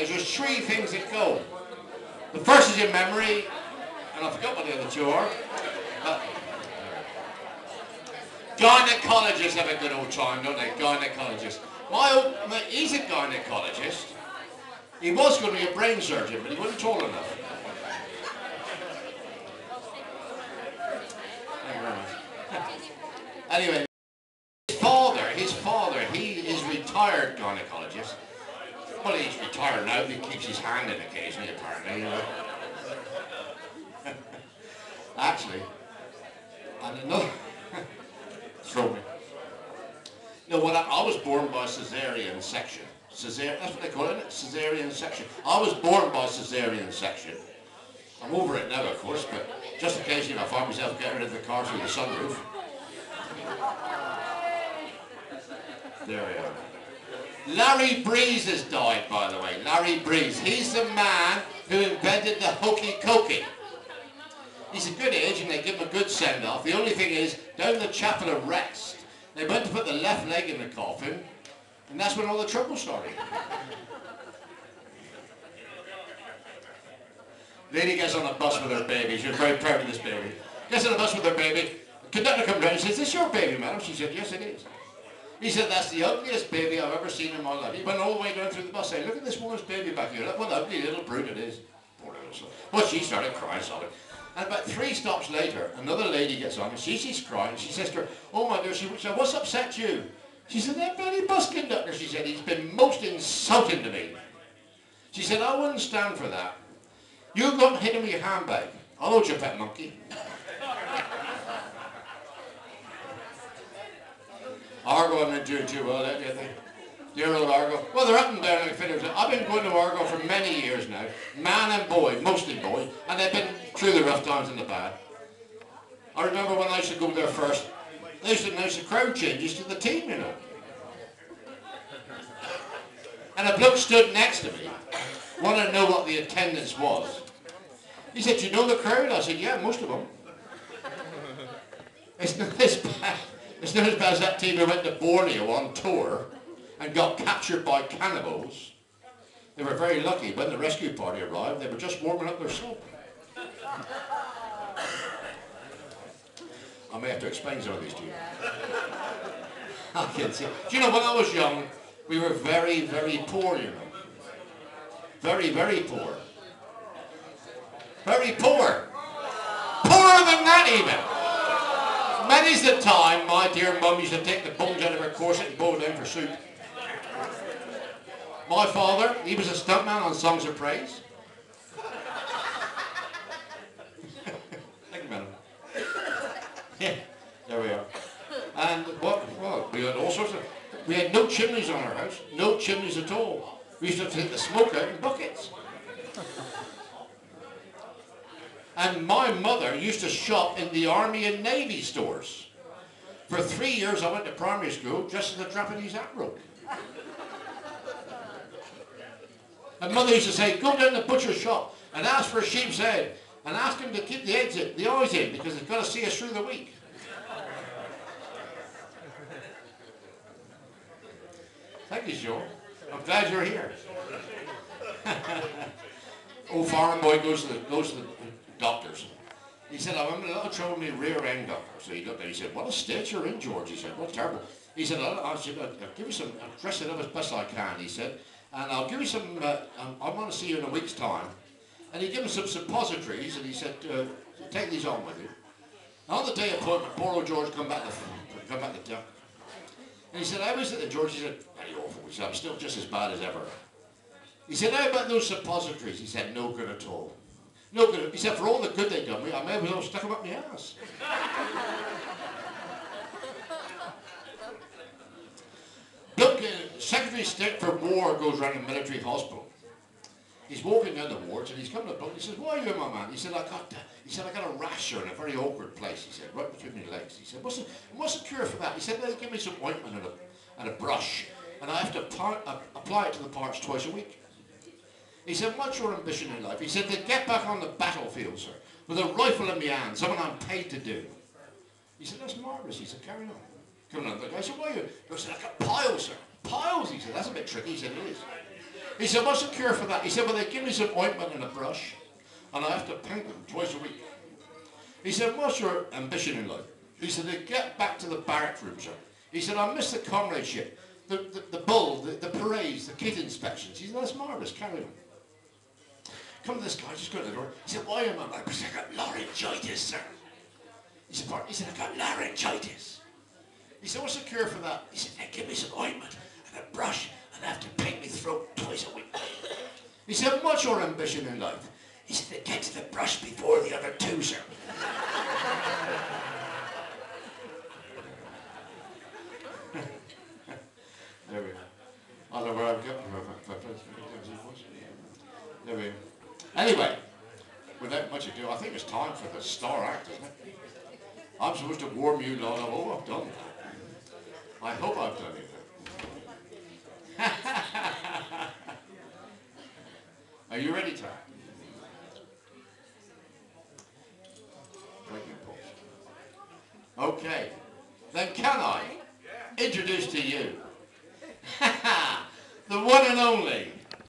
is there's three things that go. The first is your memory, and I forgot what the other two are. Gynecologists have a good old time, don't they? Gynecologists. He's a gynecologist. He was going to be a brain surgeon, but he wasn't tall enough. Anyway, his father, he is retired gynecologist. Well, he's retired now, but he keeps his hand in occasionally, apparently. Actually, and another... Throw me. No, well, I was born by caesarean section. That's what they call it, caesarean section. I was born by caesarean section. I'm over it now, of course, but just occasionally I find myself getting rid of the car through the sunroof. There we are. Larry Breeze has died, by the way. Larry Breeze. He's the man who invented the hokey cokey. He's a good age and they give him a good send-off. The only thing is, down the chapel of rest, they went to put the left leg in the coffin, and that's when all the trouble started. Lady gets on a bus with her baby. She's very proud of this baby. Gets on a bus with her baby. The conductor comes round and says, "Is this your baby, madam?" She said, "Yes, it is." He said, "That's the ugliest baby I've ever seen in my life." He went all the way down through the bus saying, "Look at this woman's baby back here. Look what an ugly little brute it is." Poor little son. Well, she started crying solid. And about 3 stops later, another lady gets on and she's crying. She says to her, "Oh my dear," she said, "What's upset you?" She said, "That bloody bus conductor," she said, "he's been most insulting to me." She said, "I wouldn't stand for that. You go and hit him with your handbag. I'll hold your pet monkey." Argo, I'm not doing too well, do you think? Dear old Argo. Well, they're up and down like fiddles. I've been going to Argo for many years now. Man and boy, mostly boy. And they've been through the rough times and the bad. I remember when I used to go there first, they used to announce the crowd changes to the team, you know. And a bloke stood next to me, wanted to know what the attendance was. He said, "Do you know the crowd?" I said, "Yeah, most of them." It's not as bad. It's not as bad as that team who went to Borneo on tour and got captured by cannibals. They were very lucky. When the rescue party arrived, they were just warming up their soap. I may have to explain some of these to you. I can't see. Do you know, when I was young, we were very, very poor, you know. Very, very poor. Very poor. Poorer than that, even. Many's the time my dear mum used to take the bones out of her corset and boil down for soup. My father, he was a stuntman on Songs of Praise. Thank you, madam. Yeah, there we are. And well, we had all sorts of... We had no chimneys on our house. No chimneys at all. We used to take the smoke out in buckets. And my mother used to shop in the Army and Navy stores. For 3 years I went to primary school dressed as a Japanese admiral. And mother used to say, "Go down to the butcher's shop and ask for a sheep's head and ask him to keep the eyes in because it's got to see us through the week." Thank you, Joe. I'm glad you're here. Old farm boy goes to the doctors. He said, "I'm in a lot of trouble with my rear end, doctor." So he looked at him, he said, "What a state you're in, George." He said, "Well, terrible." He said, I'll give you some, I'll dress it up as best I can," he said, "and I'll give you some, I want to see you in a week's time." And he gave him some suppositories, and he said, "Take these on with you." And on the day of appointment, poor old George come back to doctor. And he said, "How is it?" George, he said, "Very awful." He said, "I'm still just as bad as ever." He said, "How about those suppositories?" He said, "No good at all. No good." He said, "For all the good they done me, I may as well stuck them up my ass." Look, Secretary of State for War goes around a military hospital. He's walking down the wards and he's coming to the bloke. He says, "Why are you in, my man?" He said, I got a rash here in a very awkward place." He said, "Right between my legs." He said, What's the cure for that?" He said, "They'll give me some ointment and a brush, and I have to apply it to the parts twice a week." He said, "What's your ambition in life?" He said, "To get back on the battlefield, sir, with a rifle in my hand, something I'm paid to do." He said, "That's marvellous." He said, "Carry on." Coming on, the guy said, "Why are you?" He said, "I got piles, sir." "Piles?" He said, "That's a bit tricky." He said, "It is." He said, what's the cure for that? He said, well, they give me some ointment and a brush, and I have to paint them twice a week. He said, what's your ambition in life? He said, to get back to the barrack room, sir. He said, I miss the comradeship, the bull, the parades, the kit inspections. He said, that's marvellous, carry on. Come to this guy, just go to the door. He said, why am I? Because I got laryngitis, sir. He said, pardon? He said, I got laryngitis. He said, what's the cure for that? He said, they give me some ointment and a brush and I have to paint my throat twice a week. He said, what's your ambition in life? He said, to get to the brush before the other two, sir. There we are. I don't know where I've got There we are. Anyway, without much ado, I think it's time for the star act, isn't it? I'm supposed to warm you lot up. Oh, I've done that. I hope I've done it. Are you ready, Tom? Okay. Then can I introduce to you the one and only